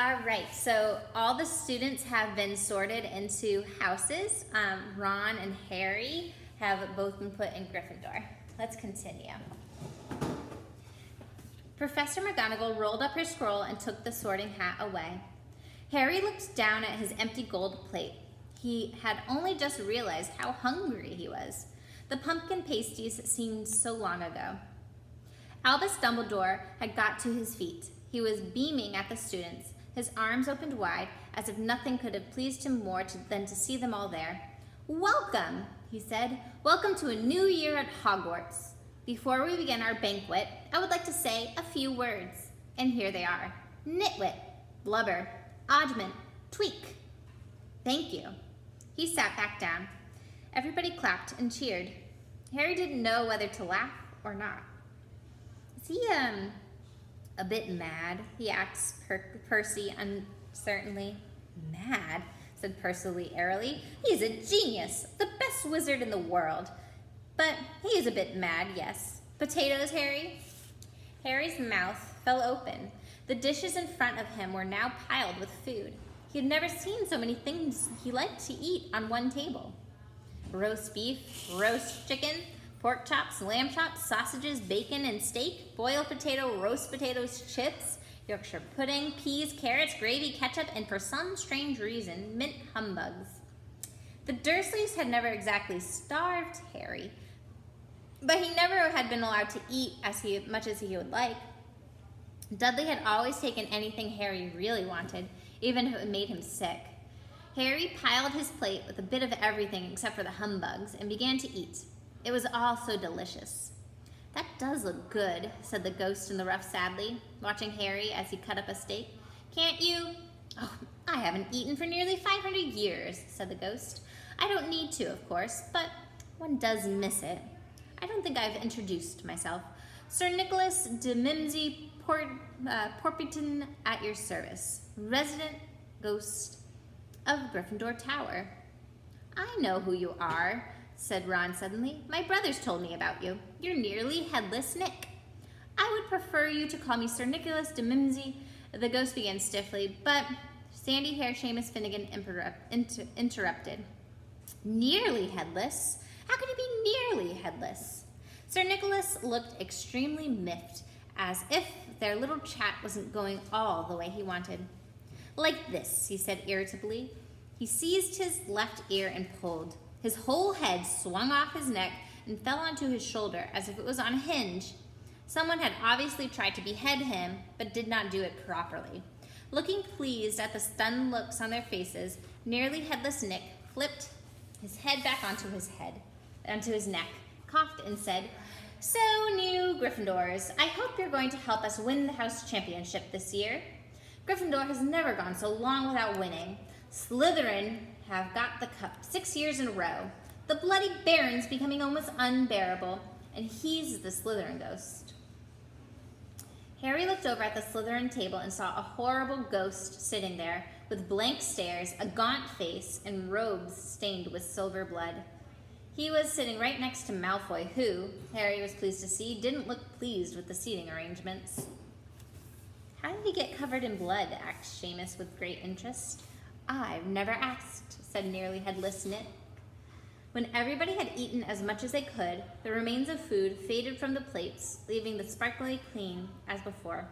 All right, so all the students have been sorted into houses. Ron and Harry have both been put in Gryffindor. Let's continue. Professor McGonagall rolled up her scroll and took the sorting hat away. Harry looked down at his empty gold plate. He had only just realized how hungry he was. The pumpkin pasties seemed so long ago. Albus Dumbledore had got to his feet. He was beaming at the students, his arms opened wide, as if nothing could have pleased him more than to see them all there. "Welcome," he said. "Welcome to a new year at Hogwarts. Before we begin our banquet, I would like to say a few words. And here they are. Nitwit, blubber, oddment, tweak. Thank you." He sat back down. Everybody clapped and cheered. Harry didn't know whether to laugh or not. "Is he, a bit mad?" he asked Percy uncertainly. "Mad?" said Percy airily. "He's a genius, the best wizard in the world. But he is a bit mad, yes. Potatoes, Harry?" Harry's mouth fell open. The dishes in front of him were now piled with food. He had never seen so many things he liked to eat on one table. Roast beef, roast chicken, pork chops, lamb chops, sausages, bacon, and steak, boiled potato, roast potatoes, chips, Yorkshire pudding, peas, carrots, gravy, ketchup, and for some strange reason, mint humbugs. The Dursleys had never exactly starved Harry, but he never had been allowed to eat as much as he would like. Dudley had always taken anything Harry really wanted, even if it made him sick. Harry piled his plate with a bit of everything except for the humbugs and began to eat. It was all so delicious. "That does look good," said the ghost in the rough sadly, watching Harry as he cut up a steak. "Can't you?" "Oh, I haven't eaten for nearly 500 years, said the ghost. "I don't need to, of course, but one does miss it. I don't think I've introduced myself. Sir Nicholas de Mimsy Porpington at your service, resident ghost of Gryffindor Tower." "I know who you are," said Ron suddenly. "My brothers told me about you. You're nearly headless Nick." "I would prefer you to call me Sir Nicholas de Mimsy," the ghost began stiffly, but sandy hair Seamus Finnegan interrupted. "Nearly headless? How can you be nearly headless?" Sir Nicholas looked extremely miffed, as if their little chat wasn't going all the way he wanted. "Like this," he said irritably. He seized his left ear and pulled. His whole head swung off his neck and fell onto his shoulder as if it was on a hinge. Someone had obviously tried to behead him, but did not do it properly. Looking pleased at the stunned looks on their faces, nearly headless Nick flipped his head back onto his neck, coughed and said, "So, new Gryffindors, I hope you're going to help us win the house championship this year. Gryffindor has never gone so long without winning. Slytherin have got the cup 6 years in a row. The bloody Baron's becoming almost unbearable, and he's the Slytherin ghost." Harry looked over at the Slytherin table and saw a horrible ghost sitting there, with blank stares, a gaunt face, and robes stained with silver blood. He was sitting right next to Malfoy, who, Harry was pleased to see, didn't look pleased with the seating arrangements. "How did he get covered in blood?" asked Seamus with great interest. "I've never asked," said nearly headless Nick. When everybody had eaten as much as they could, the remains of food faded from the plates, leaving the sparkly clean as before.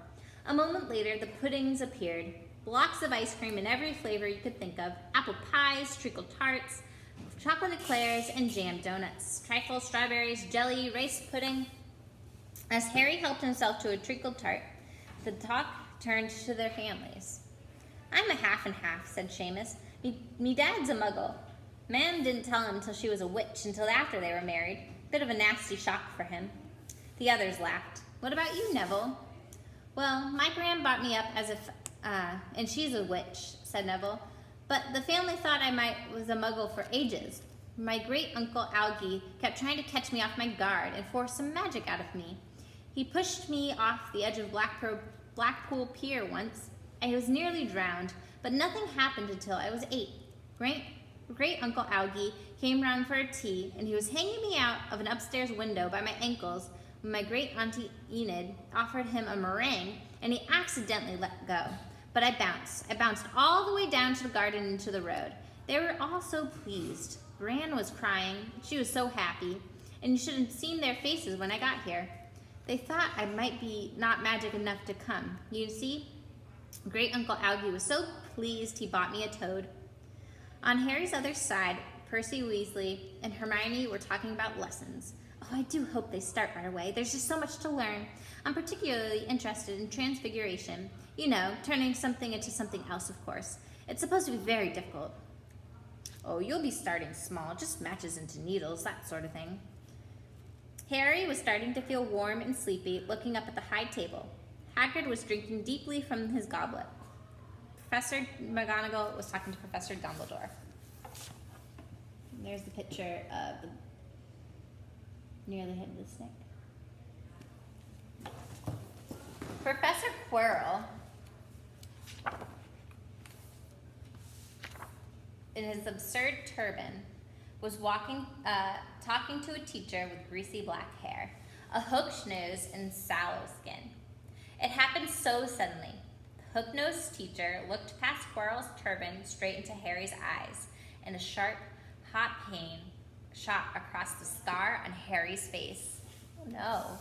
A moment later, the puddings appeared. Blocks of ice cream in every flavor you could think of, apple pies, treacle tarts, chocolate eclairs, and jam donuts, trifle, strawberries, jelly, rice pudding. As Harry helped himself to a treacle tart, the talk turned to their families. "I'm a half and half," said Seamus. Me dad's a muggle. Mam didn't tell him till she was a witch until after they were married. Bit of a nasty shock for him." The others laughed. "What about you, Neville?" "Well, my gran brought me up as if, and she's a witch," said Neville. "But the family thought was a muggle for ages. My great-uncle Algie kept trying to catch me off my guard and force some magic out of me. He pushed me off the edge of Blackpool Pier once. I was nearly drowned, but nothing happened until I was 8. Great-uncle Algie came round for a tea, and he was hanging me out of an upstairs window by my ankles when my great-auntie Enid offered him a meringue, and he accidentally let go. But I bounced. I bounced all the way down to the garden and to the road. They were all so pleased. Gran was crying. She was so happy. And you should have seen their faces when I got here. They thought I might be not magic enough to come. You see? Great Uncle Algie was so pleased he bought me a toad. On Harry's other side, Percy Weasley and Hermione were talking about lessons. Oh, I do hope they start right away. There's just so much to learn. I'm particularly interested in transfiguration. You know, turning something into something else, of course. It's supposed to be very difficult. Oh, you'll be starting small, just matches into needles, that sort of thing. Harry was starting to feel warm and sleepy, looking up at the high table. Hagrid was drinking deeply from his goblet. Professor McGonagall was talking to Professor Dumbledore. And there's the picture of the near the head of the snake. Professor Quirrell, in his absurd turban, was talking to a teacher with greasy black hair, a hooked nose, and sallow skin. It happened so suddenly. The hook-nosed teacher looked past Quirrell's turban straight into Harry's eyes, and a sharp, hot pain shot across the scar on Harry's face. Oh no.